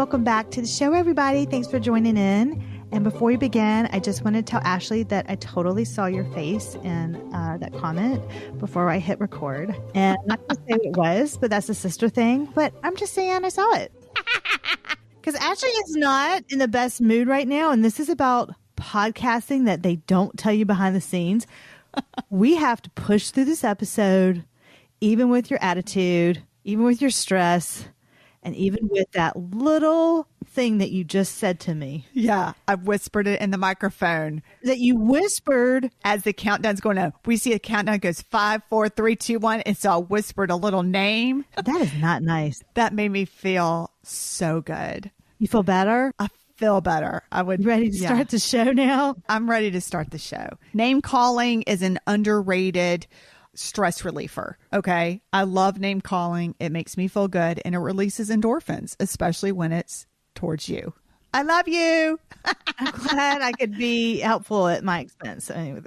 welcome back to the show, everybody. Thanks for joining in. And before we begin, I just want to tell Ashley that I totally saw your face in that comment before I hit record. And I'm not going to say what it was, but that's a sister thing. But I'm just saying I saw it. Because Ashley is not in the best mood right now. And this is about podcasting that they don't tell you behind the scenes. We have to push through this episode, even with your attitude, even with your stress, and even with that little thing that you just said to me. Yeah, I whispered it in the microphone. That you whispered as the countdown's going up. We see a countdown goes 5, 4, 3, 2, 1. And so I whispered a little name. That is not nice. That made me feel so good. You feel better? I feel better. You ready to start the show now? I'm ready to start the show. Name calling is an underrated stress reliever. Okay. I love name calling. It makes me feel good and it releases endorphins, especially when it's towards you. I love you. I'm glad I could be helpful at my expense. So anyway,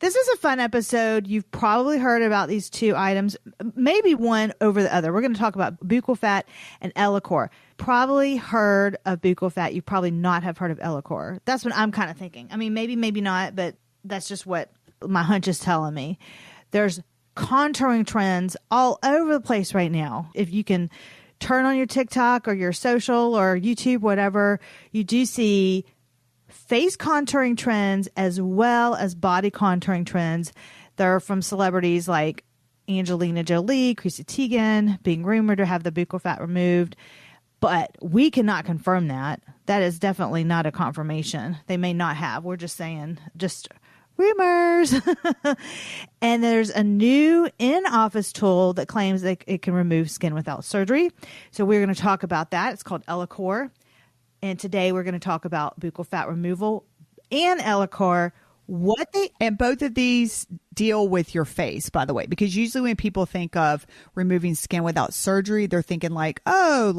this is a fun episode. You've probably heard about these two items, maybe one over the other. We're going to talk about buccal fat and Ellacor. Probably heard of buccal fat. You probably not have heard of Ellacor. That's what I'm kind of thinking. I mean, maybe not, but that's just what my hunch is telling me. There's contouring trends all over the place right now. If you can turn on your TikTok or your social or YouTube, whatever, you do see face contouring trends as well as body contouring trends. They're from celebrities like Angelina Jolie, Christy Tiegen, being rumored to have the buccal fat removed. But we cannot confirm that. That is definitely not a confirmation. They may not have. We're just saying, rumors. And there's a new in-office tool that claims that it can remove skin without surgery. So we're going to talk about that. It's called Ellacor. And today we're going to talk about buccal fat removal and Ellacor. And both of these deal with your face, by the way, because usually when people think of removing skin without surgery, they're thinking like, a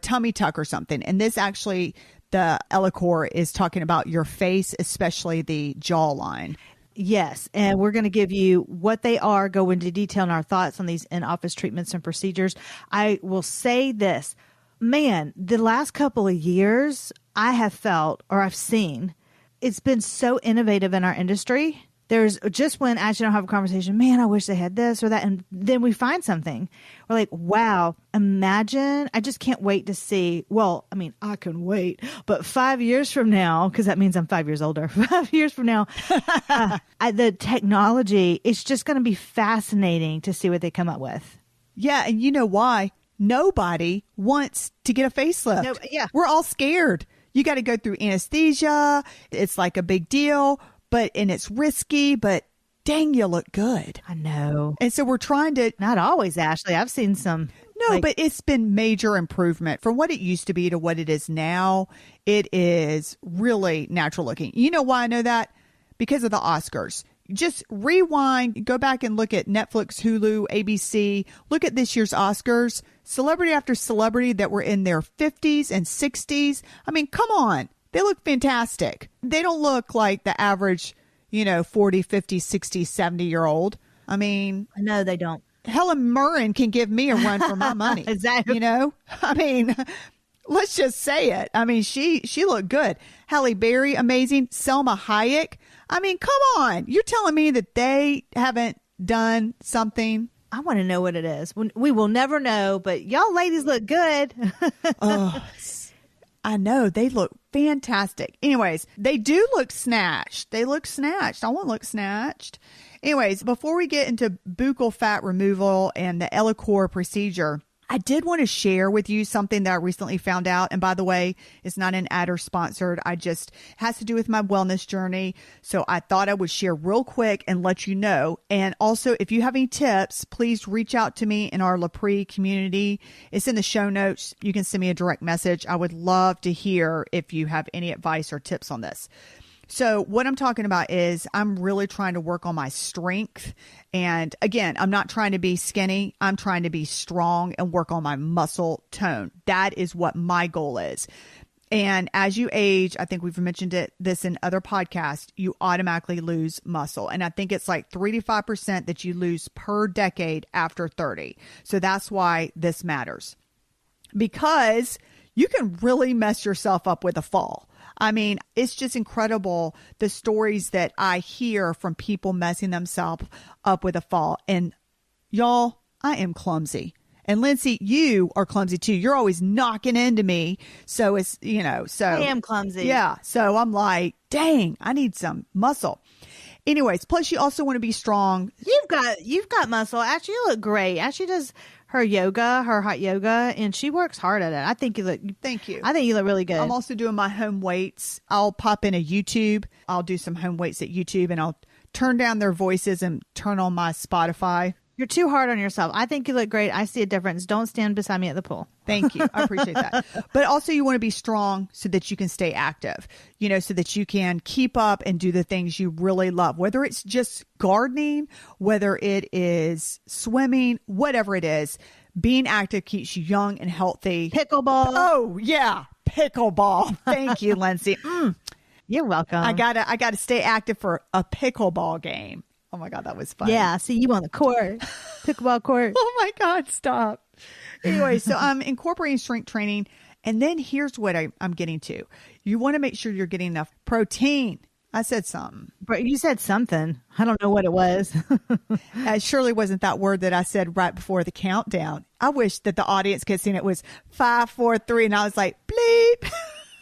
tummy tuck or something. And this actually, the Ellacor is talking about your face, especially the jawline. Yes. And we're going to give you what they are, go into detail in our thoughts on these in-office treatments and procedures. I will say this, man, the last couple of years I have felt, or I've seen, it's been so innovative in our industry. There's just when Ashley and I have a conversation, man, I wish they had this or that. And then we find something. We're like, wow, imagine. I just can't wait to see. Well, I mean, I can wait. But 5 years from now, because that means I'm 5 years older, 5 years from now, the technology, it's just going to be fascinating to see what they come up with. Yeah. And you know why? Nobody wants to get a facelift. No, yeah. We're all scared. You got to go through anesthesia. It's like a big deal. And it's risky, but dang, you look good. I know. And so we're trying to... Not always, Ashley. I've seen some... No, but it's been major improvement. From what it used to be to what it is now, it is really natural looking. You know why I know that? Because of the Oscars. Just rewind, go back and look at Netflix, Hulu, ABC. Look at this year's Oscars. Celebrity after celebrity that were in their 50s and 60s. I mean, come on. They look fantastic. They don't look like the average, 40, 50, 60, 70-year-old. I mean... No, they don't. Helen Mirren can give me a run for my money. Exactly. I mean, let's just say it. I mean, she looked good. Halle Berry, amazing. Selma Hayek. I mean, come on. You're telling me that they haven't done something? I want to know what it is. We will never know, but y'all ladies look good. Oh, I know. They look fantastic. Anyways, they do look snatched. I want to look snatched. Anyways, before we get into buccal fat removal and the Ellacor procedure, I did want to share with you something that I recently found out. And by the way, it's not an ad or sponsored. Has to do with my wellness journey. So I thought I would share real quick and let you know. And also, if you have any tips, please reach out to me in our LaPree community. It's in the show notes. You can send me a direct message. I would love to hear if you have any advice or tips on this. So what I'm talking about is I'm really trying to work on my strength. And again, I'm not trying to be skinny. I'm trying to be strong and work on my muscle tone. That is what my goal is. And as you age, I think we've mentioned this in other podcasts, you automatically lose muscle. And I think it's like 3 to 5% that you lose per decade after 30. So that's why this matters. Because you can really mess yourself up with a fall. I mean, it's just incredible the stories that I hear from people messing themselves up with a fall. And y'all, I am clumsy. And Lindsay, you are clumsy too. You're always knocking into me. So it's, so I am clumsy. Yeah. So I'm like, dang, I need some muscle. Anyways, plus you also want to be strong. You've got muscle. Ashley, you look great. Ashley does her hot yoga, and she works hard at it. I think you look. Thank you. I think you look really good. I'm also doing my home weights. I'll pop in a YouTube. I'll do some home weights at YouTube, and I'll turn down their voices and turn on my Spotify. You're too hard on yourself. I think you look great. I see a difference. Don't stand beside me at the pool. Thank you. I appreciate that. But also you want to be strong so that you can stay active, so that you can keep up and do the things you really love, whether it's just gardening, whether it is swimming, whatever it is. Being active keeps you young and healthy. Pickleball. Oh, yeah. Pickleball. Thank you, Lindsay. You're welcome. I gotta stay active for a pickleball game. Oh my God, that was fun. Yeah, see you on the court. Pickleball court. Oh my God, stop. Anyway, so I'm incorporating strength training. And then here's what I'm getting to. You want to make sure you're getting enough protein. I said something. But you said something. I don't know what it was. It surely wasn't that word that I said right before the countdown. I wish that the audience could have seen it was 5, 4, 3. And I was like, bleep.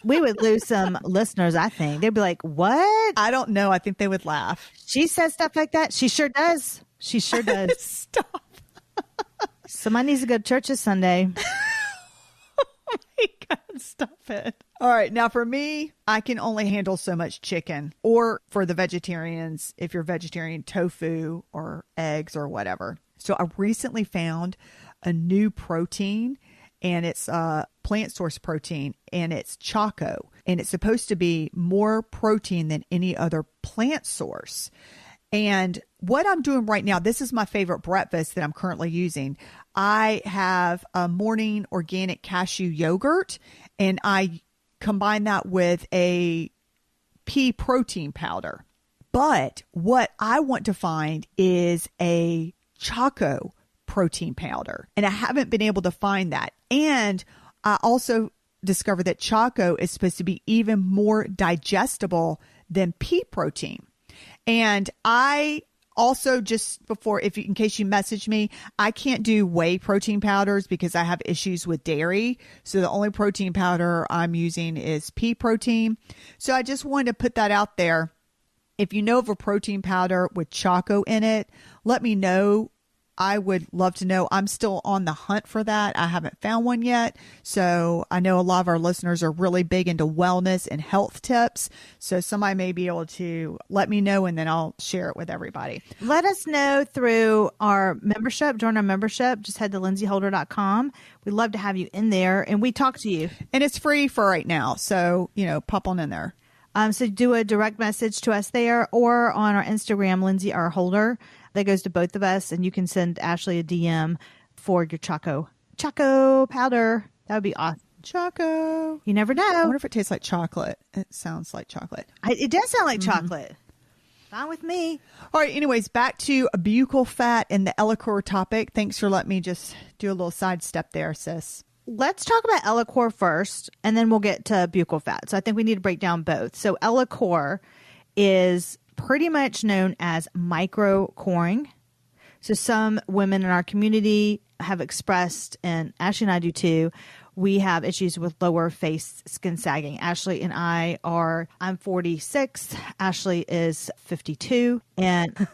We would lose some listeners, I think. They'd be like, what? I don't know. I think they would laugh. She says stuff like that. She sure does. She sure does. Stop. Somebody needs to go to church this Sunday. Oh my God, stop it. All right. Now for me, I can only handle so much chicken, or for the vegetarians, if you're vegetarian, tofu or eggs or whatever. So I recently found a new protein, and it's a plant source protein, and it's Choco, and it's supposed to be more protein than any other plant source. And what I'm doing right now, this is my favorite breakfast that I'm currently using. I have a morning organic cashew yogurt, and I combine that with a pea protein powder. But what I want to find is a Choco protein powder, and I haven't been able to find that. And I also discovered that Choco is supposed to be even more digestible than pea protein. And I also, just before, in case you message me, I can't do whey protein powders because I have issues with dairy. So the only protein powder I'm using is pea protein. So I just wanted to put that out there. If you know of a protein powder with Choco in it, let me know. I would love to know. I'm still on the hunt for that. I haven't found one yet. So I know a lot of our listeners are really big into wellness and health tips. So somebody may be able to let me know, and then I'll share it with everybody. Let us know through our membership. Join our membership. Just head to lindsayholder.com. We'd love to have you in there, and we talk to you. And it's free for right now. So, pop on in there. So do a direct message to us there, or on our Instagram, Lindsay R. Holder. That goes to both of us, and you can send Ashley a DM for your Choco powder. That would be awesome. Choco. You never know. I wonder if it tastes like chocolate. It sounds like chocolate. It does sound like chocolate. Fine with me. All right. Anyways, back to buccal fat and the Ellacor topic. Thanks for letting me just do a little sidestep there, sis. Let's talk about Ellacor first, and then we'll get to buccal fat. So I think we need to break down both. So Ellacor is pretty much known as micro-coring. So some women in our community have expressed, and Ashley and I do too, we have issues with lower face skin sagging. Ashley and I'm 46. Ashley is 52. And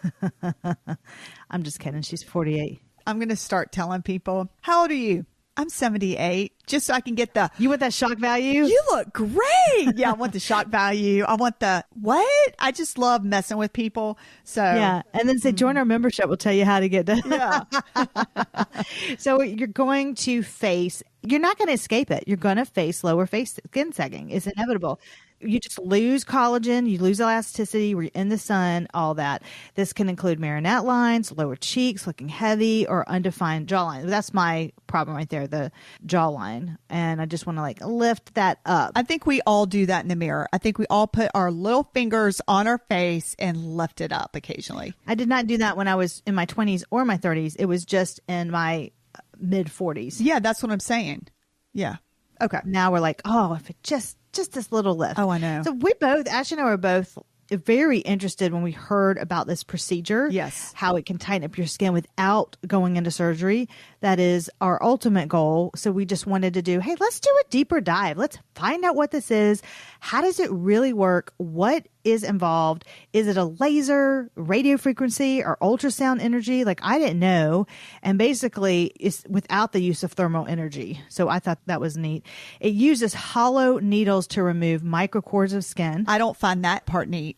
I'm just kidding. She's 48. I'm going to start telling people, how old are you? I'm 78, just so I can get You want that shock value? You look great. Yeah, I want the shock value. I want the what? I just love messing with people. So yeah, and then say join our membership. We'll tell you how to get to. Yeah. So you're going to face. You're not going to escape it. You're going to face lower face skin sagging. It's inevitable. You just lose collagen, you lose elasticity, we're in the sun, all that. This can include marionette lines, lower cheeks, looking heavy, or undefined jawline. That's my problem right there, the jawline. And I just want to lift that up. I think we all do that in the mirror. I think we all put our little fingers on our face and lift it up occasionally. I did not do that when I was in my 20s or my 30s. It was just in my mid 40s. Yeah, that's what I'm saying. Yeah. Okay. Now we're like, oh, if it just this little lift. Oh, I know. So we both, Ashley and I were both very interested when we heard about this procedure. Yes. How it can tighten up your skin without going into surgery. That is our ultimate goal. So we just wanted to do, hey, let's do a deeper dive. Let's find out what this is. How does it really work? What is involved? Is it a laser, radio frequency, or ultrasound energy? Like, I didn't know. And basically, it's without the use of thermal energy. So I thought that was neat. It uses hollow needles to remove microcores of skin. I don't find that part neat.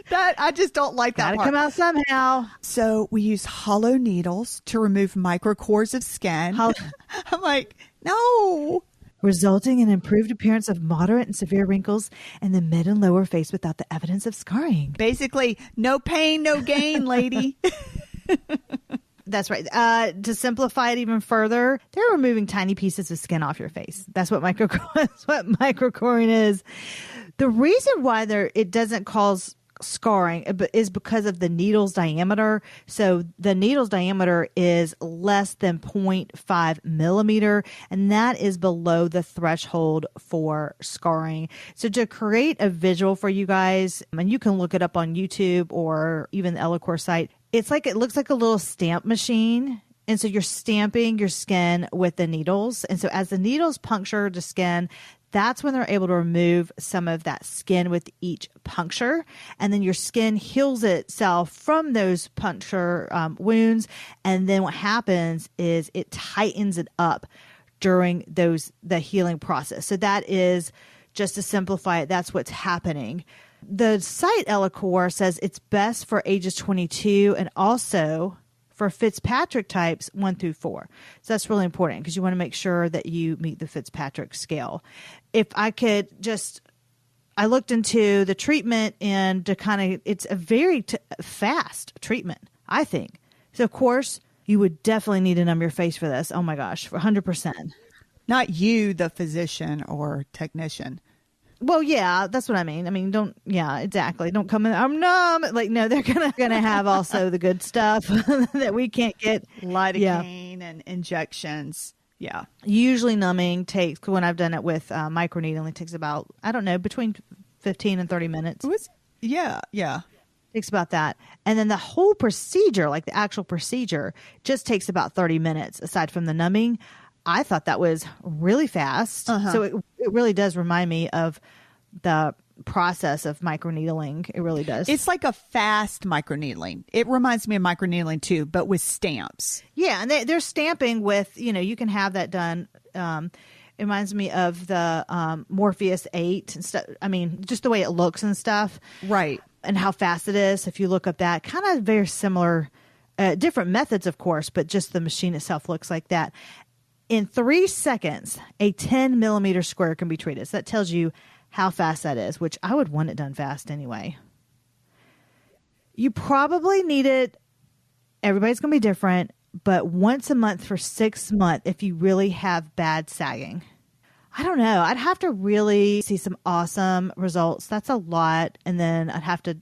That I just don't like that Gotta part. come out somehow. So we use hollow needles to remove microcores of skin. I'm like, no. Resulting in improved appearance of moderate and severe wrinkles in the mid and lower face without the evidence of scarring. Basically, no pain, no gain, lady. That's right. To simplify it even further, they're removing tiny pieces of skin off your face. That's what microcoring is. The reason why it doesn't cause scarring is because of the needle's diameter. So the needle's diameter is less than 0.5 millimeter, and that is below the threshold for scarring. So to create a visual for you guys, and you can look it up on YouTube or even the Ellacor site, it looks like a little stamp machine. And so you're stamping your skin with the needles. And so as the needles puncture the skin, that's when they're able to remove some of that skin with each puncture. And then your skin heals itself from those puncture wounds. And then what happens is it tightens it up during the healing process. So that is, just to simplify it, that's what's happening. The site Ellacor says it's best for ages 22 and also for Fitzpatrick types 1 through 4. So that's really important because you want to make sure that you meet the Fitzpatrick scale. If I could I looked into the treatment and it's a very fast treatment, I think. So of course you would definitely need to numb your face for this. Oh my gosh, for 100%. Not you, the physician or technician. Well, yeah, that's what I mean. Exactly. Don't come in, I'm numb. Like, no, they're gonna have also the good stuff that we can't get. Lidocaine and injections. Yeah. Usually numbing takes, when I've done it with microneedling, it takes about, I don't know, between 15 and 30 minutes. Yeah. Takes about that. And then the whole procedure, like the actual procedure, just takes about 30 minutes aside from the numbing. I thought that was really fast. Uh-huh. So it really does remind me of the process of microneedling. It really does. It's like a fast microneedling. It reminds me of microneedling too, but with stamps. Yeah, and they're stamping with, you can have that done. It reminds me of the Morpheus 8 and stuff. I mean, just the way it looks and stuff. Right. And how fast it is. If you look up that, kind of very similar, different methods, of course, but just the machine itself looks like that. In 3 seconds, a 10 millimeter square can be treated. So that tells you how fast that is, which I would want it done fast anyway. You probably need it. Everybody's going to be different, but once a month for 6 months if you really have bad sagging. I don't know. I'd have to really see some awesome results. That's a lot. And then I'd have to,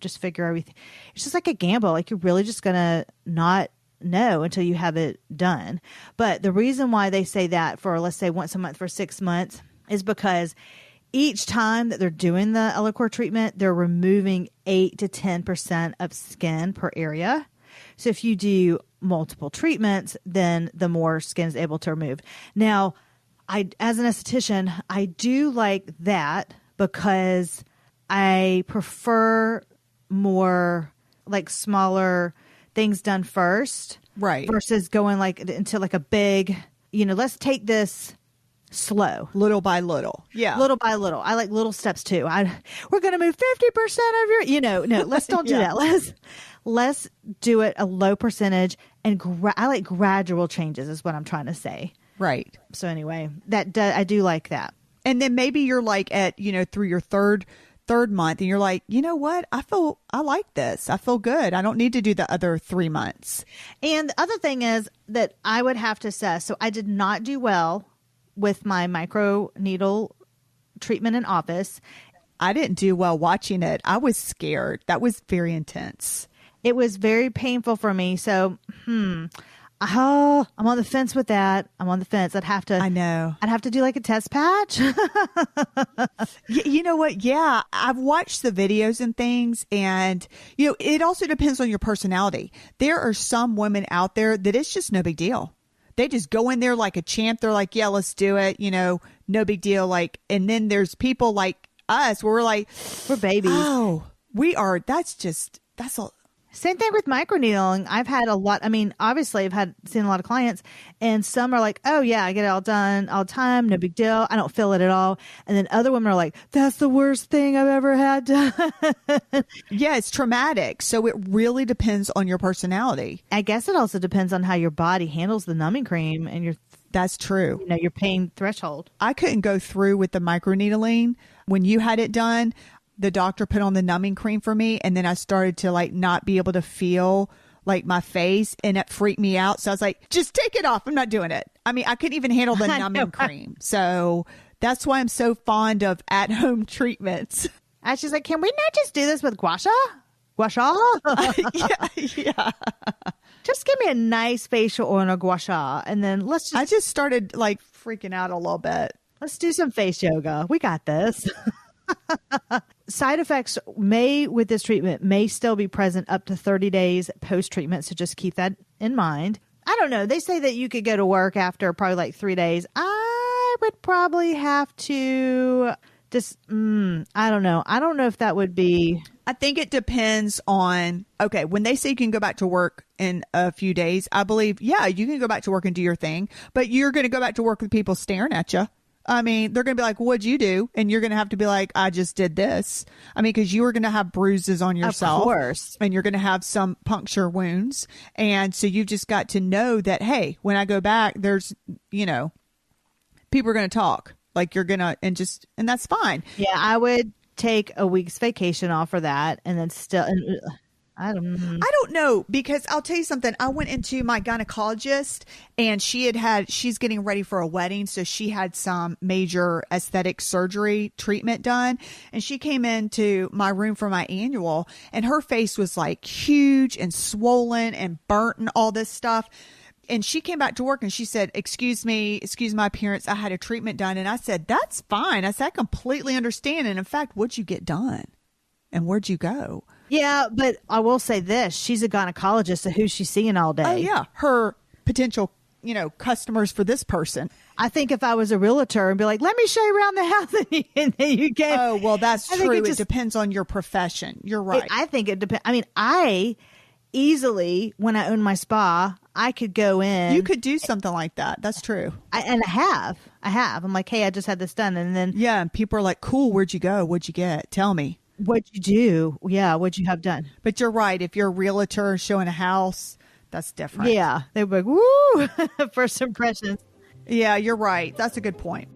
just figure everything. It's just like a gamble. Like, you're really just going to not know until you have it done. But the reason why they say that for, let's say, once a month for 6 months is because each time that they're doing the Ellacor treatment, they're removing 8 to 10% of skin per area. So if you do multiple treatments, then the more skin is able to remove. Now, as an esthetician, I do like that because I prefer more like smaller things done first, right? Versus going like into like a big, let's take this slow, little by little. Yeah, little by little. I like little steps too. We're going to move 50% of your, no, let's don't do that. Let's do it a low percentage, and I like gradual changes is what I'm trying to say. Right. So anyway, I do like that. And then maybe you're like at, through your third month and you're like, you know what? I like this. I feel good. I don't need to do the other 3 months. And the other thing is that I would have to say, so I did not do well with my micro needle treatment in office. I didn't do well watching it. I was scared. That was very intense. It was very painful for me. So, Oh, I'm on the fence with that. I'm on the fence. I know. I'd have to do like a test patch. You know what? Yeah, I've watched the videos and things, and it also depends on your personality. There are some women out there that it's just no big deal. They just go in there like a champ. They're like, yeah, let's do it. No big deal. Like, and then there's people like us where we're like, we're babies. Oh, we are. That's a. Same thing with microneedling. I've had a lot. I mean, obviously, seen a lot of clients, and some are like, "Oh yeah, I get it all done all the time, no big deal. I don't feel it at all." And then other women are like, "That's the worst thing I've ever had done." Yeah, it's traumatic. So it really depends on your personality. I guess it also depends on how your body handles the numbing cream and That's true. Your pain threshold. I couldn't go through with the microneedling when you had it done. The doctor put on the numbing cream for me, and then I started to like not be able to feel like my face, and it freaked me out. So I was like, just take it off. I'm not doing it. I mean, I couldn't even handle the numbing cream. So that's why I'm so fond of at-home treatments. And she's like, can we not just do this with gua sha? Gua sha? Yeah. Just give me a nice facial oil and a gua sha, and then I just started like freaking out a little bit. Let's do some face yoga. We got this. Side effects with this treatment may still be present up to 30 days post-treatment, so just keep that in mind. I don't know. They say that you could go to work after probably like 3 days. I would probably have to just, I don't know. I don't know if that would be... I think it depends on, okay, when they say you can go back to work in a few days, I believe, yeah, you can go back to work and do your thing, but you're going to go back to work with people staring at you. I mean, they're going to be like, what'd you do? And you're going to have to be like, I just did this. I mean, because you are going to have bruises on yourself. Of course. And you're going to have some puncture wounds. And so you've just got to know that, hey, when I go back, there's, people are going to talk. Like you're going to, and that's fine. Yeah, I would take a week's vacation off for that. And then still... I don't know, because I'll tell you something. I went into my gynecologist, and she's getting ready for a wedding. So she had some major aesthetic surgery treatment done. And she came into my room for my annual, and her face was like huge and swollen and burnt and all this stuff. And she came back to work and she said, excuse my appearance. I had a treatment done. And I said, that's fine. I said, I completely understand. And in fact, what'd you get done? And where'd you go? Yeah, but I will say this. She's a gynecologist, so who's she seeing all day? Oh, yeah. Her potential, customers for this person. I think if I was a realtor and be like, let me show you around the house, and then you get... Oh, well, that's true. It depends on your profession. You're right. I think it depends. I mean, I easily, when I owned my spa, I could go in. You could do something like that. That's true. I have. I'm like, hey, I just had this done. And then... Yeah, and people are like, cool, where'd you go? What'd you get? Tell me. What'd you do? Yeah, what'd you have done? But you're right. If you're a realtor showing a house, that's different. Yeah. They'd be like, woo, first impressions. Yeah, you're right. That's a good point.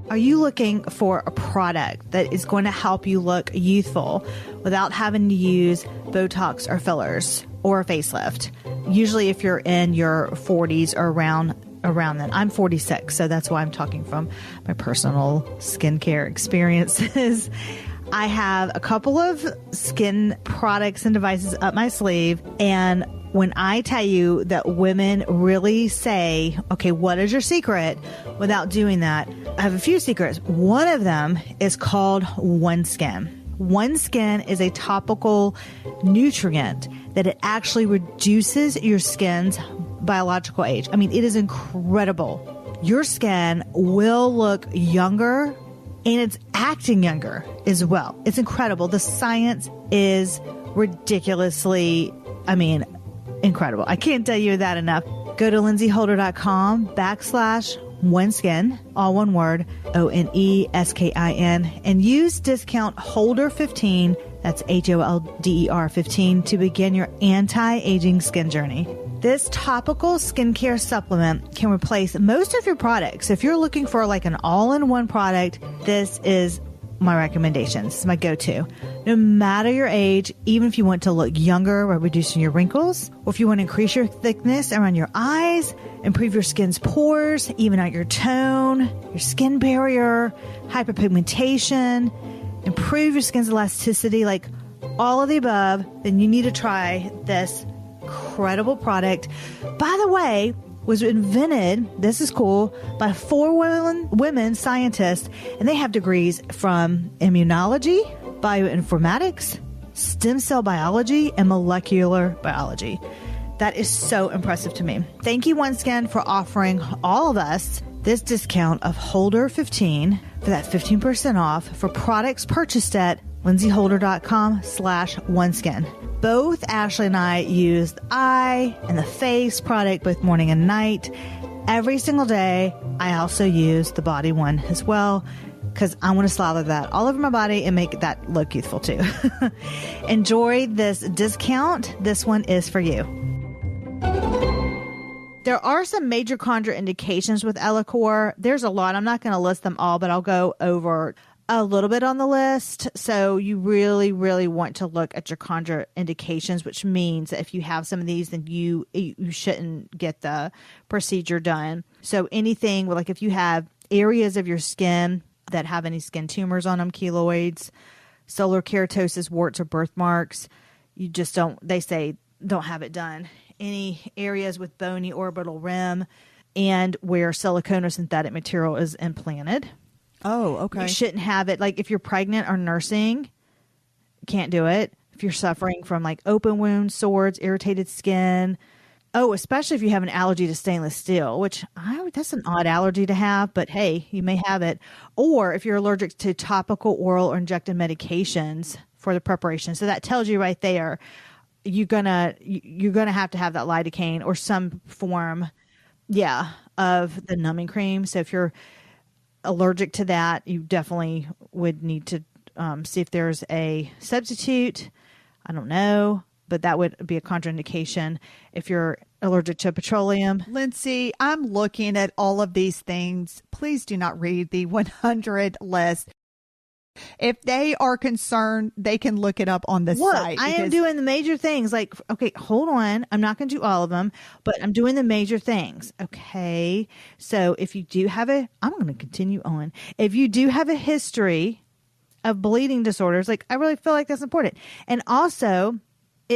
Are you looking for a product that is going to help you look youthful without having to use Botox or fillers or a facelift? Usually if you're in your 40s or around then. I'm 46, so that's why I'm talking from my personal skincare experiences. I have a couple of skin products and devices up my sleeve, and when I tell you that women really say, okay, what is your secret without doing that? I have a few secrets. One of them is called OneSkin. OneSkin is a topical nutrient that it actually reduces your skin's biological age. I mean, it is incredible. Your skin will look younger, and it's acting younger as well. It's incredible. The science is ridiculously, incredible. I can't tell you that enough. Go to lindsayholder.com/OneSkin, all one word, ONESKIN, and use discount HOLDER15, that's HOLDER 15, to begin your anti-aging skin journey. This topical skincare supplement can replace most of your products. If you're looking for like an all-in-one product, this is my recommendation. This is my go-to. No matter your age, even if you want to look younger by reducing your wrinkles, or if you want to increase your thickness around your eyes, improve your skin's pores, even out your tone, your skin barrier, hyperpigmentation, improve your skin's elasticity, like all of the above, then you need to try this incredible product. By the way, was invented, this is cool, by 4 women scientists, and they have degrees from immunology, bioinformatics, stem cell biology, and molecular biology. That is so impressive to me. Thank you, OneSkin, for offering all of us this discount of Holder15 for that 15% off for products purchased at lindsayholder.com/OneSkin. Both Ashley and I use the eye and the face product both morning and night every single day. I also use the body one as well because I want to slather that all over my body and make that look youthful too. Enjoy this discount. This one is for you. There are some major contraindications with Ellacor. There's a lot. I'm not going to list them all, but I'll go over a little bit on the list. So you really, really want to look at your contraindications, which means that if you have some of these, then you shouldn't get the procedure done. So anything like if you have areas of your skin that have any skin tumors on them, keloids, solar keratosis, warts, or birthmarks, you just don't, they say, don't have it done. Any areas with bony orbital rim and where silicone or synthetic material is implanted. Oh, okay. You shouldn't have it. Like if you're pregnant or nursing, can't do it. If you're suffering from like open wounds, sores, irritated skin. Oh, especially if you have an allergy to stainless steel, which that's an odd allergy to have, but hey, you may have it. Or if you're allergic to topical, oral, or injected medications for the preparation. So that tells you right there, you're gonna have to have that lidocaine or some form, of the numbing cream. So if you're allergic to that, you definitely would need to see if there's a substitute. I don't know, but that would be a contraindication if you're allergic to petroleum. Lindsay, I'm looking at all of these things. Please do not read the 100 list. If they are concerned, they can look it up on the site. I am doing the major things. Like, okay, hold on. I'm not going to do all of them, but I'm doing the major things. Okay. So if you do have I'm going to continue on. If you do have a history of bleeding disorders, like I really feel like that's important. And also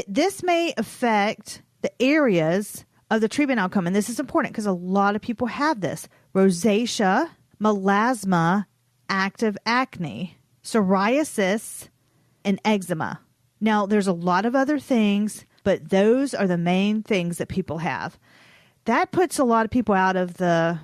this may affect the areas of the treatment outcome. And this is important because a lot of people have this: rosacea, melasma, active acne, psoriasis, and eczema. Now, there's a lot of other things, but those are the main things that people have. That puts a lot of people out of the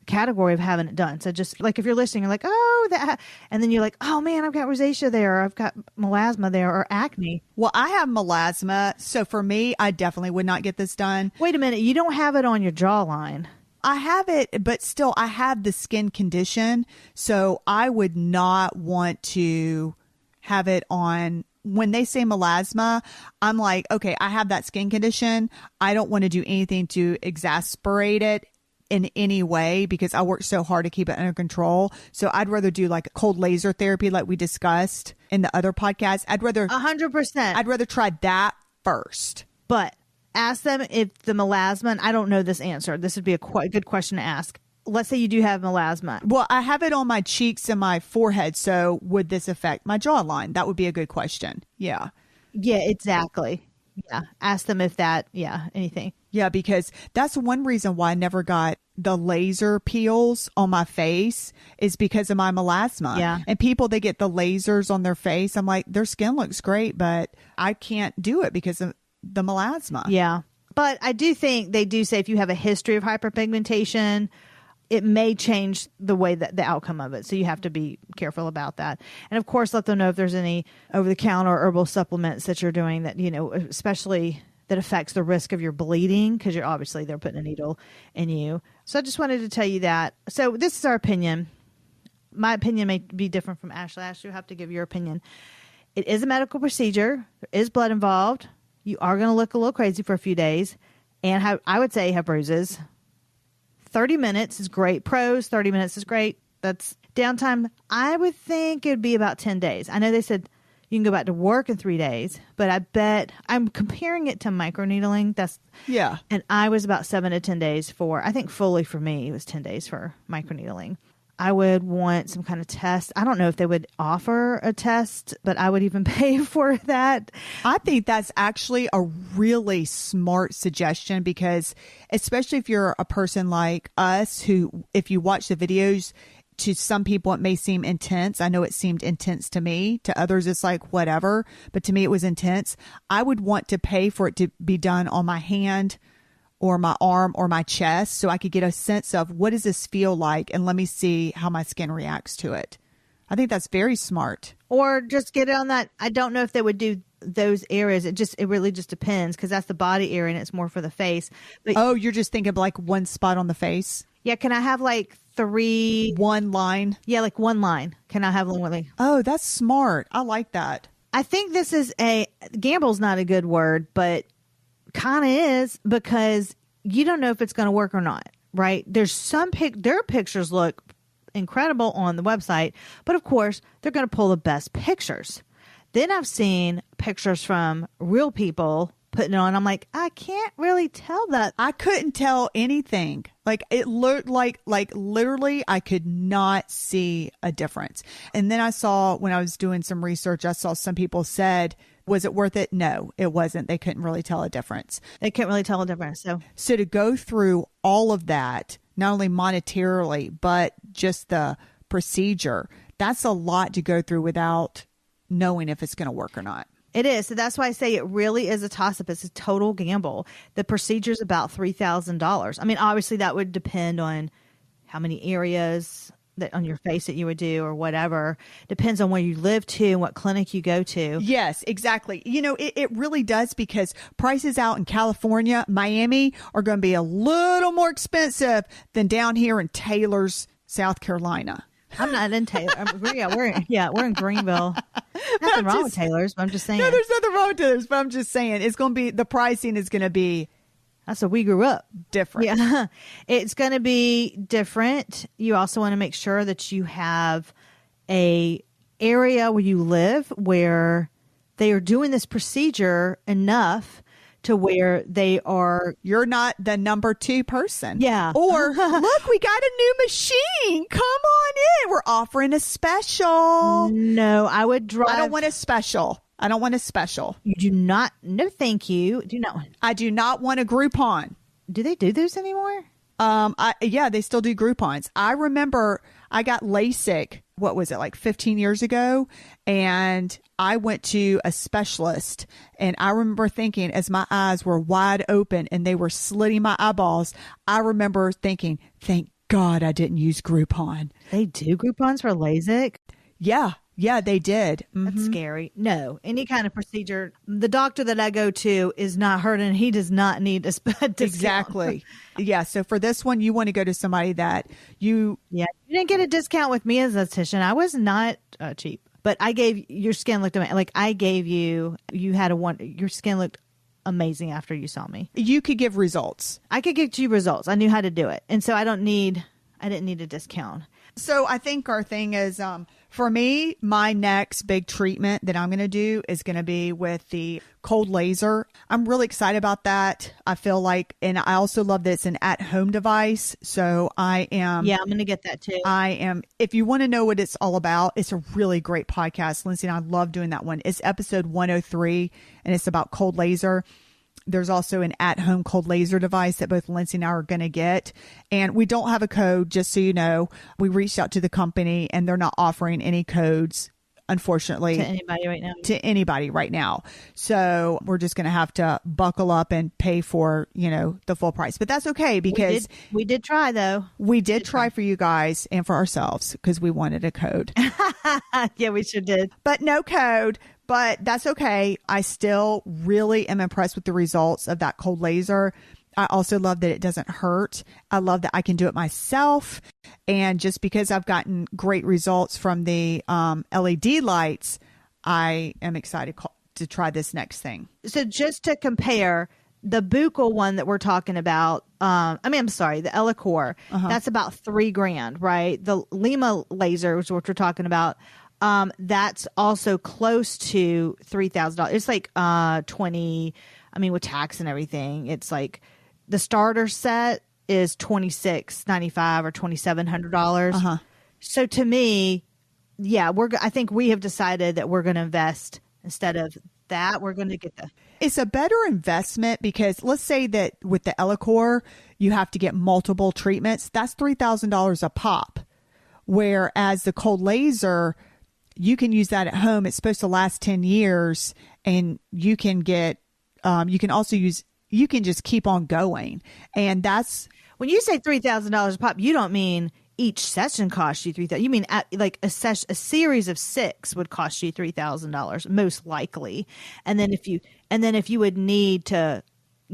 category of having it done. So just like if you're listening, you're like, oh, that, and then you're like, oh man, I've got rosacea there, or I've got melasma there, or acne. Well, I have melasma, so for me, I definitely would not get this done. Wait a minute, you don't have it on your jawline. I have it, but still I have the skin condition, so I would not want to have it on. When they say melasma, I'm like, okay, I have that skin condition. I don't want to do anything to exacerbate it in any way because I work so hard to keep it under control. So I'd rather do like cold laser therapy like we discussed in the other podcast. 100%. I'd rather try that first. But ask them if the melasma, and I don't know this answer. This would be a quite good question to ask. Let's say you do have melasma. Well, I have it on my cheeks and my forehead. So would this affect my jawline? That would be a good question. Yeah. Yeah, exactly. Yeah. Ask them if that, anything. Yeah, because that's one reason why I never got the laser peels on my face is because of my melasma. Yeah. And people, they get the lasers on their face. I'm like, their skin looks great, but I can't do it because of the melasma. Yeah. But I do think they do say if you have a history of hyperpigmentation, it may change the way that the outcome of it. So you have to be careful about that. And of course, let them know if there's any over-the-counter or herbal supplements that you're doing that, especially that affects the risk of your bleeding, because they're putting a needle in you. So I just wanted to tell you that. So this is our opinion. My opinion may be different from Ashley. Ashley, you'll have to give your opinion. It is a medical procedure. There is blood involved. You are going to look a little crazy for a few days and I would say have bruises. 30 minutes is great. Pros, 30 minutes is great. That's downtime. I would think it'd be about 10 days. I know they said you can go back to work in 3 days, but I bet I'm comparing it to microneedling. Yeah. And I was about 7 to 10 days I think fully for me, it was 10 days for microneedling. I would want some kind of test. I don't know if they would offer a test, but I would even pay for that. I think that's actually a really smart suggestion because especially if you're a person like us who, if you watch the videos, to some people it may seem intense. I know it seemed intense to me. To others it's like whatever, but to me it was intense. I would want to pay for it to be done on my hand or my arm or my chest so I could get a sense of what does this feel like and let me see how my skin reacts to it. I think that's very smart. Or just get it on that. I don't know if they would do those areas. It really just depends because that's the body area and it's more for the face. But oh, you're just thinking like one spot on the face? Yeah. Can I have like one line? Yeah, like one line. Can I have one line? Oh, that's smart. I like that. I think this is gamble's not a good word, but kind of is because you don't know if it's going to work or not, right? There's their pictures look incredible on the website, but of course they're going to pull the best pictures. Then I've seen pictures from real people putting it on. I'm like, I can't really tell that. I couldn't tell anything. Like it looked like literally I could not see a difference. And then I saw when I was doing some research, I saw some people said, was it worth it? No, it wasn't. They couldn't really tell a difference. They couldn't really tell a difference. So to go through all of that, not only monetarily, but just the procedure, that's a lot to go through without knowing if it's going to work or not. It is. So that's why I say it really is a toss-up. It's a total gamble. The procedure is about $3,000. I mean, obviously that would depend on how many areas that on your face that you would do or whatever. Depends on where you live to and what clinic you go to. Yes, exactly. You know, it really does because prices out in California, Miami are going to be a little more expensive than down here in Taylor's, South Carolina. I'm not in Taylor. We're in Greenville. Nothing wrong with Taylor's, but I'm just saying. No, there's nothing wrong with Taylor's, but I'm just saying it's going to be, the pricing is going to be. That's where we grew up. Different. Yeah. It's going to be different. You also want to make sure that you have a area where you live where they are doing this procedure enough to where you're not the number 2 person. Yeah. Or look, we got a new machine. Come on in. We're offering a special. No, I would drive. I don't want a special. You do not. No, thank you. Do not. I do not want a Groupon. Do they do those anymore? Yeah, they still do Groupons. I remember I got LASIK, what was it, like 15 years ago? And I went to a specialist and I remember thinking as my eyes were wide open and they were slitting my eyeballs, I remember thinking, thank God I didn't use Groupon. They do Groupons for LASIK? Yeah, they did. Mm-hmm. That's scary. No, any kind of procedure. The doctor that I go to is not hurting. He does not need a discount. Exactly. Yeah. So for this one, you want to go to somebody that you. Yeah. You didn't get a discount with me as a esthetician. I was not cheap, but I gave your skin looked amazing. Like I gave you had your skin looked amazing after you saw me. You could give results. I could give you results. I knew how to do it. And so I didn't need a discount. So I think our thing is, for me, my next big treatment that I'm going to do is going to be with the cold laser. I'm really excited about that. I feel like, and I also love that it's an at-home device. So I am. Yeah, I'm going to get that too. I am. If you want to know what it's all about, it's a really great podcast. Lindsay and I love doing that one. It's episode 103 and it's about cold laser. There's also an at-home cold laser device that both Lindsay and I are going to get. And we don't have a code, just so you know. We reached out to the company and they're not offering any codes, unfortunately. To anybody right now. So we're just going to have to buckle up and pay for, the full price. But that's okay because... We did try, though. We did try for you guys and for ourselves because we wanted a code. Yeah, we sure did. But no code. But that's okay. I still really am impressed with the results of that cold laser. I also love that it doesn't hurt. I love that I can do it myself. And just because I've gotten great results from the LED lights, I am excited to try this next thing. So just to compare, the Buccal one that we're talking about, the Ellacor, that's about $3,000, right? The Lima laser, which we're talking about, that's also close to $3,000. It's like 20. I mean, with tax and everything, it's like the starter set is $2,695 or $2,700. So to me, yeah, I think we have decided that we're going to invest instead of that. We're going to get It's a better investment because let's say that with the Ellacor, you have to get multiple treatments. That's $3,000 a pop. Whereas the cold laser, you can use that at home. It's supposed to last 10 years and you can get, you can just keep on going. And that's when you say $3,000 a pop, you don't mean each session costs you $3,000. You mean like a series of 6 would cost you $3,000 most likely. And then if you would need to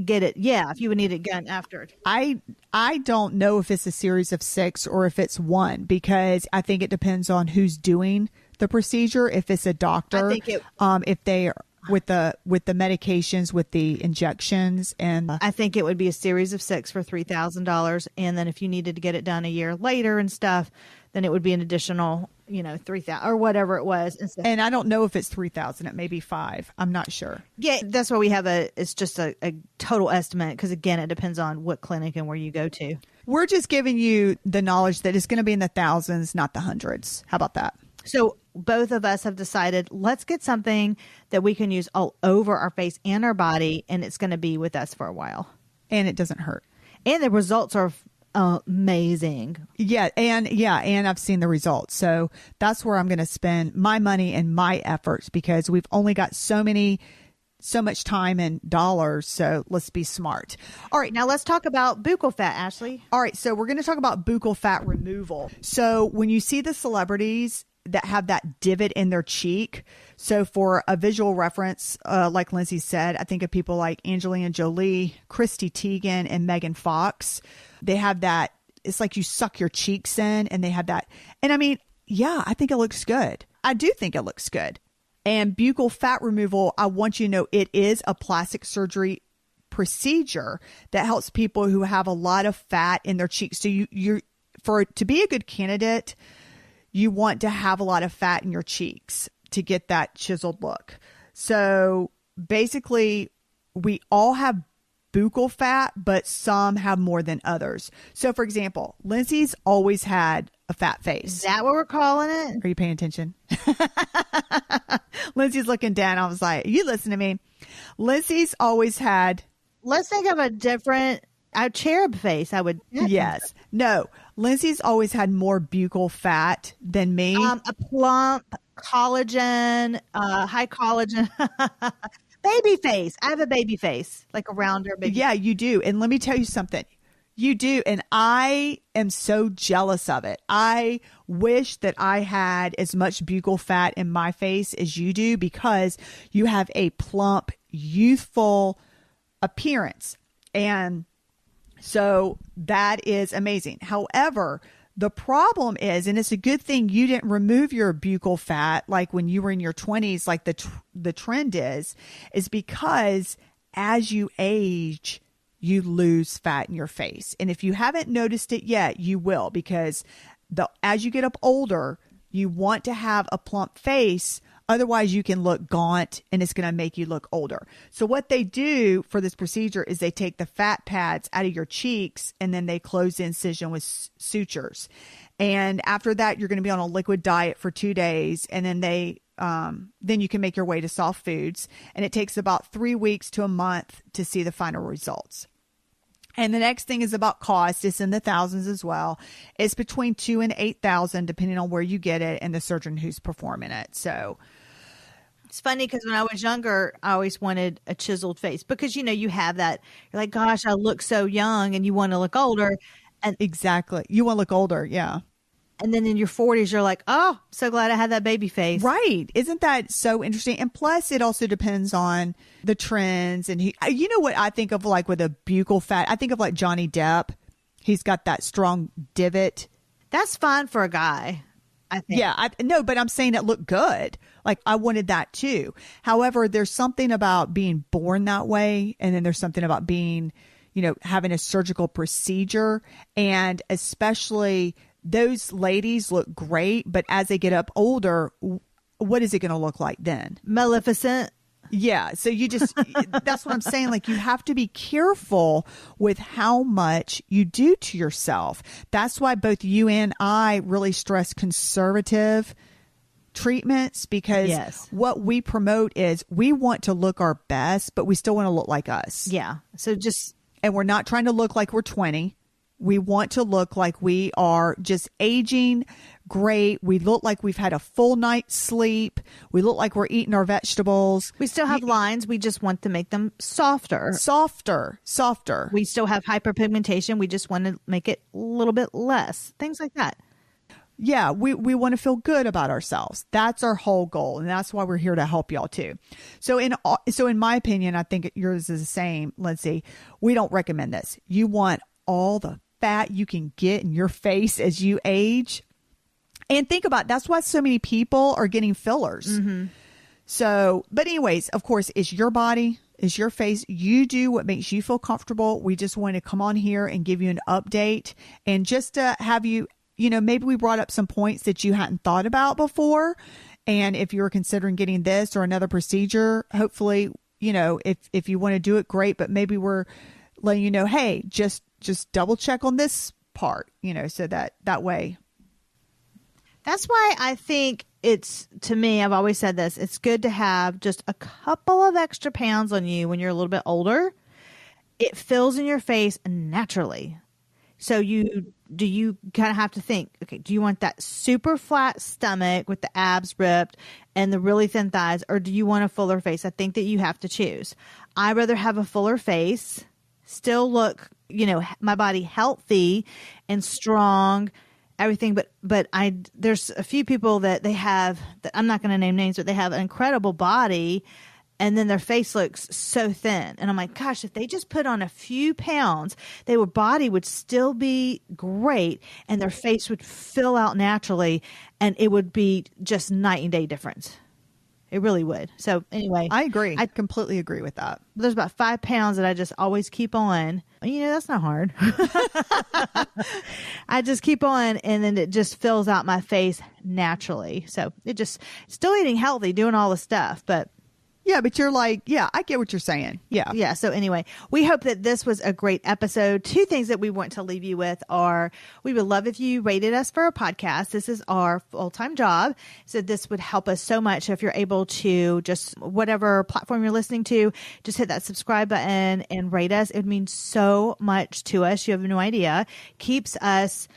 get it, if you would need it again after. I don't know if it's a series of 6 or if it's one, because I think it depends on who's doing the procedure. If it's a doctor, if they are with the medications, with the injections, and I think it would be a series of 6 for $3,000, and then if you needed to get it done a year later and stuff, then it would be an additional, $3,000 or whatever it was. And I don't know if it's $3,000. It may be $5,000. I'm not sure. Yeah, that's why we have it's just a total estimate because again, it depends on what clinic and where you go to. We're just giving you the knowledge that it's going to be in the thousands, not the hundreds. How about that? So both of us have decided, let's get something that we can use all over our face and our body, and it's going to be with us for a while. And it doesn't hurt. And the results are amazing. Yeah, and I've seen the results. So that's where I'm going to spend my money and my efforts because we've only got so much time and dollars. So let's be smart. All right, now let's talk about buccal fat, Ashley. All right, so we're going to talk about buccal fat removal. So when you see the celebrities that have that divot in their cheek. So for a visual reference, like Lindsay said, I think of people like Angelina Jolie, Christy Tiegen, and Megan Fox. They have that. It's like you suck your cheeks in and they have that. And I mean, yeah, I think it looks good. I do think it looks good. And buccal fat removal, I want you to know it is a plastic surgery procedure that helps people who have a lot of fat in their cheeks. So to be a good candidate, you want to have a lot of fat in your cheeks to get that chiseled look. So basically, we all have buccal fat, but some have more than others. So for example, Lindsay's always had a fat face. Is that what we're calling it? Are you paying attention? Lindsay's looking down. I was like, you listen to me. Lindsay's always had. Let's think of a cherub face. I would. Yes. No. Lindsay's always had more buccal fat than me. A plump, collagen, high collagen, baby face. I have a baby face, like a rounder baby. Yeah, you do. And let me tell you something. You do. And I am so jealous of it. I wish that I had as much buccal fat in my face as you do because you have a plump, youthful appearance. And so that is amazing. However, the problem is, and it's a good thing you didn't remove your buccal fat like when you were in your 20s, like the trend is because as you age, you lose fat in your face. And if you haven't noticed it yet, you will, because as you get up older, you want to have a plump face. Otherwise, you can look gaunt and it's going to make you look older. So what they do for this procedure is they take the fat pads out of your cheeks and then they close the incision with sutures. And after that, you're going to be on a liquid diet for 2 days. And then then you can make your way to soft foods. And it takes about 3 weeks to a month to see the final results. And the next thing is about cost. It's in the thousands as well. It's between $2,000 and $8,000, depending on where you get it and the surgeon who's performing it. So it's funny because when I was younger, I always wanted a chiseled face because, you have that. You're like, gosh, I look so young and you want to look older. And exactly. You want to look older. Yeah. And then in your 40s, you're like, oh, so glad I had that baby face. Right. Isn't that so interesting? And plus, it also depends on the trends. And you know what I think of like with a buccal fat? I think of like Johnny Depp. He's got that strong divot. That's fine for a guy, I think. Yeah. No, but I'm saying it looked good. Like I wanted that too. However, there's something about being born that way. And then there's something about being, having a surgical procedure. And especially those ladies look great, but as they get up older, what is it going to look like then? Maleficent. Yeah. So you just, that's what I'm saying. Like, you have to be careful with how much you do to yourself. That's why both you and I really stress conservative treatments, because Yes. what we promote is we want to look our best, but we still want to look like us. Yeah. So And we're not trying to look like we're 20. We want to look like we are just aging great. We look like we've had a full night's sleep. We look like we're eating our vegetables. we still have lines. We just want to make them softer. Softer. We still have hyperpigmentation. We just want to make it a little bit less. Things like that. Yeah, we want to feel good about ourselves. That's our whole goal, and that's why we're here to help y'all too. So in my opinion, I think yours is the same, Lindsay. We don't recommend this. You want all the fat you can get in your face as you age. And think about it, that's why so many people are getting fillers. Mm-hmm. So, but anyways, of course, it's your body, it's your face. You do what makes you feel comfortable. We just want to come on here and give you an update, and just to have you, maybe we brought up some points that you hadn't thought about before. And if you're considering getting this or another procedure, hopefully, if you want to do it, great. But maybe we're letting you know, hey, just double check on this part, so that way. That's why I think to me, I've always said this, it's good to have just a couple of extra pounds on you when you're a little bit older. It fills in your face naturally. So you kind of have to think, okay, do you want that super flat stomach with the abs ripped and the really thin thighs, or do you want a fuller face? I think that you have to choose. I'd rather have a fuller face, still look, my body healthy and strong, everything. But there's a few people that they have, that I'm not going to name names, but they have an incredible body, and then their face looks so thin. And I'm like, gosh, if they just put on a few pounds, their body would still be great and their face would fill out naturally, and it would be just night and day difference. It really would. So anyway, I agree. I completely agree with that. There's about 5 pounds that I just always keep on. That's not hard. I just keep on, and then it just fills out my face naturally. So it just still eating healthy, doing all the stuff, but yeah, but you're like, yeah, I get what you're saying. Yeah. Yeah. So anyway, we hope that this was a great episode. 2 things that we want to leave you with are, we would love if you rated us for our podcast. This is our full-time job. So this would help us so much. If you're able to, just whatever platform you're listening to, just hit that subscribe button and rate us. It would mean so much to us. You have no idea. Keeps us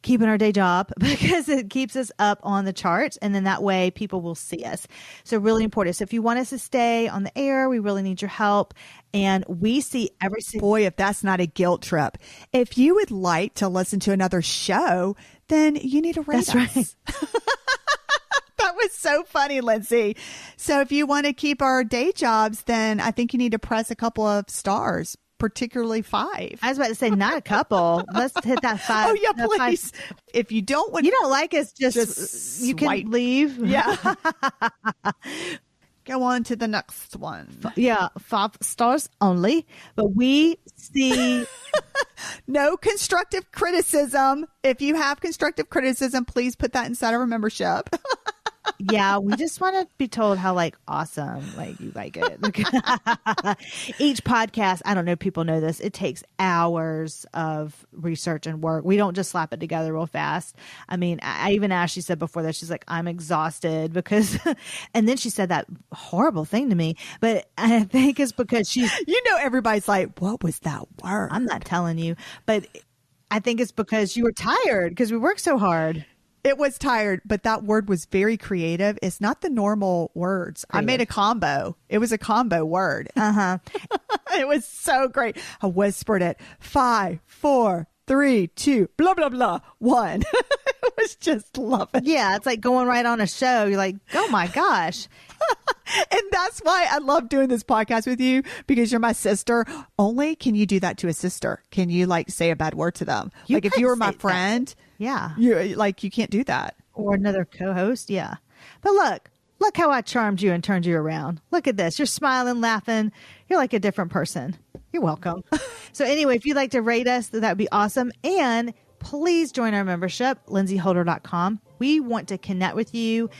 keeping our day job, because it keeps us up on the charts, and then that way people will see us. So really important. So if you want us to stay on the air, we really need your help. And we see every single... Boy, if that's not a guilt trip. If you would like to listen to another show, then you need to rate us. That's right. That was so funny, Lindsay. So if you want to keep our day jobs, then I think you need to press a couple of stars, particularly 5. I was about to say, not a couple. Let's hit that 5. Oh yeah, please. 5. If you don't want, you don't like us, just you swipe. Can leave. Yeah. Go on to the next one. Yeah, 5 stars only. But we see no constructive criticism. If you have constructive criticism, please put that inside our membership. Yeah, we just want to be told how awesome, you like it. Each podcast, I don't know if people know this, it takes hours of research and work. We don't just slap it together real fast. I mean, I even asked, she said before that, she's like, I'm exhausted because, and then she said that horrible thing to me, but I think it's because she's, everybody's like, what was that word? I'm not telling you, but I think it's because you were tired because we worked so hard. It was tired, but that word was very creative. It's not the normal words. Creative. I made a combo. It was a combo word. Uh-huh. It was so great. I whispered it. 5, 4, 3, 2, blah, blah, blah, 1. It was just loving. Yeah, it's like going right on a show. You're like, oh my gosh. And that's why I love doing this podcast with you, because you're my sister. Only can you do that to a sister? Can you say a bad word to them? If you were my friend... That. Yeah. You can't do that. Or another co-host. Yeah. But look how I charmed you and turned you around. Look at this. You're smiling, laughing. You're like a different person. You're welcome. So anyway, if you'd like to rate us, that would be awesome. And please join our membership, lindsayholder.com. We want to connect with you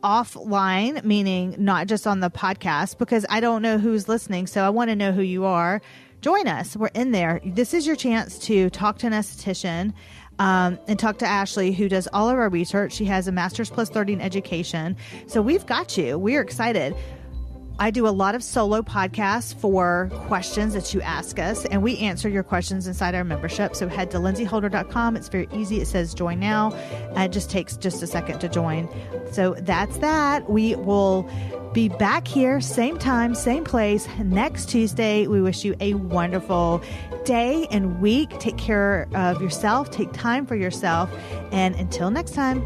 offline, meaning not just on the podcast, because I don't know who's listening. So I want to know who you are. Join us. We're in there. This is your chance to talk to an esthetician and talk to Ashley, who does all of our research. She has a master's plus 30 in education. So we've got you. We're excited. I do a lot of solo podcasts for questions that you ask us, and we answer your questions inside our membership. So head to lindsayholder.com. It's very easy. It says join now. It just takes just a second to join. So that's that. We will be back here, same time, same place, next Tuesday. We wish you a wonderful day and week. Take care of yourself. Take time for yourself. And until next time.